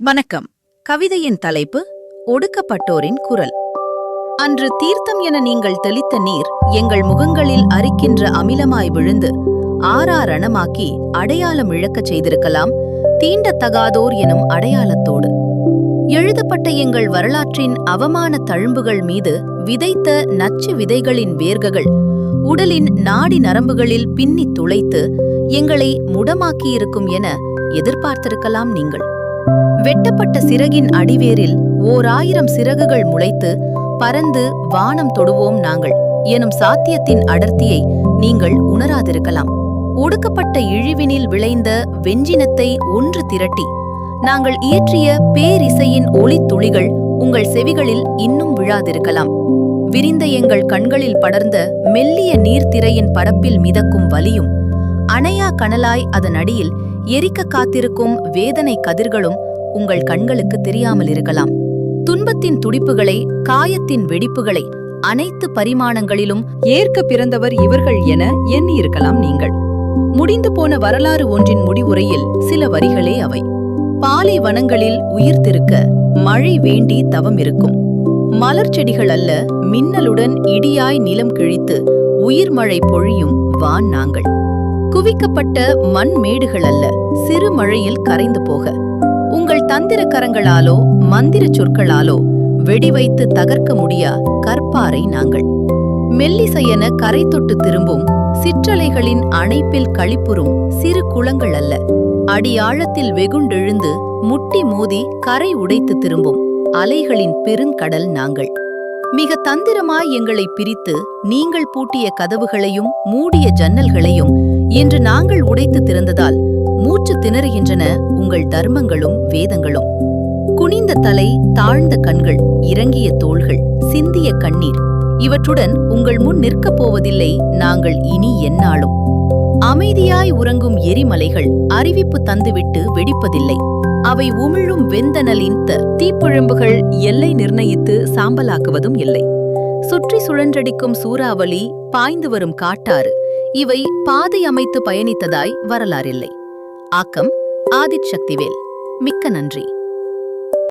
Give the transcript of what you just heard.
வணக்கம். கவிதையின் தலைப்பு ஒடுக்கப்பட்டோரின் குரல். அன்று தீர்த்தம் என நீங்கள் தெளித்த நீர் எங்கள் முகங்களில் அரிக்கின்ற அமிலமாய் விழுந்து ஆறாரணமாக்கி அடையாளம் இழக்கச் செய்திருக்கலாம், தீண்டத்தகாதோர் எனும் அடையாளத்தோடு. எழுதப்பட்ட எங்கள் வரலாற்றின் அவமான தழும்புகள் மீது விதைத்த நச்சு விதைகளின் வேர்கள் உடலின் நாடி நரம்புகளில் பின்னித் துளைத்து எங்களை முடமாக்கியிருக்கும் என எதிர்பார்த்திருக்கலாம் நீங்கள். வெட்டப்பட்ட சிறகின் அடிவேரில் 1000 சிறகுகள் முளைத்து பறந்து வானம் தொடுவோம் நாங்கள் எனும் சாத்தியத்தின் அடர்த்தியை நீங்கள் உணராதிருக்கலாம். ஒடுக்கப்பட்ட இழிவினில் விளைந்த வெஞ்சினத்தை ஒன்று திரட்டி நாங்கள் இயற்றிய பேரிசையின் ஒளித்துளிகள் உங்கள் செவிகளில் இன்னும் விழாதிருக்கலாம். விரிந்த எங்கள் கண்களில் படர்ந்த மெல்லிய நீர்த்திரையின் பரப்பில் மிதக்கும் வலியும், அணையா கனலாய் அதன் அடியில் எரிக்க காத்திருக்கும் வேதனை கதிர்களும் உங்கள் கண்களுக்கு தெரியாமல் இருக்கலாம். துன்பத்தின் துடிப்புகளை, காயத்தின் வெடிப்புகளை அனைத்து பரிமாணங்களிலும் ஏற்க பிறந்தவர் இவர்கள் என எண்ணியிருக்கலாம் நீங்கள். முடிந்து போன வரலாறு ஒன்றின் முடிவுரையில் சில வரிகளே அவை. பாலை வனங்களில் உயிர்த்திருக்க மழை வேண்டி தவம் இருக்கும். மலர் செடிகள் அல்ல, மின்னலுடன் இடியாய் நிலம் கிழித்து உயிர்மழை பொழியும் வான் நாங்கள். குவிக்கப்பட்ட மண் மேடுகள் அல்ல, சிறு மழையில் கரைந்து போக உங்கள் தந்திர கரங்களாலோ மந்திர சொற்களாலோ வெடிவைத்து தகர்க்க முடியா கற்பாறை நாங்கள். மெல்லிசையென கரை தொட்டு திரும்பும் சிற்றலைகளின் அணைப்பில் களிப்புறும் சிறு குளங்கள் அல்ல, அடியாழத்தில் வெகுண்டெழுந்து முட்டி மோதி கரை உடைத்து திரும்பும் அலைகளின் பெருங்கடல் நாங்கள். மிக தந்திரமாய் எங்களை பிரித்து நீங்கள் பூட்டிய கதவுகளையும் மூடிய ஜன்னல்களையும் இன்று நாங்கள் உடைத்து திறந்ததால் மூச்சு திணறுகின்றன உங்கள் தர்மங்களும் வேதங்களும். குனிந்த தலை, தாழ்ந்த கண்கள், இறங்கிய தோள்கள், சிந்திய கண்ணீர், இவற்றுடன் உங்கள் முன் நிற்கப் போவதில்லை நாங்கள் இனி எந்நாளும். அமைதியாய் உறங்கும் எரிமலைகள் அறிவிப்பு தந்துவிட்டு வெடிப்பதில்லை. அவை உமிழும் வெந்தனலின் தீப்பிழம்புகள் எல்லை நிர்ணயித்து சாம்பலாக்குவதும் இல்லை. சுற்றி சுழன்றடிக்கும் சூறாவளி, பாய்ந்து வரும் காட்டாறு, இவை பாதை அமைத்து பயணித்ததாய் வரலாறில்லை. ஆக்கம் ஆதித்சக்திவேல். மிக்க நன்றி.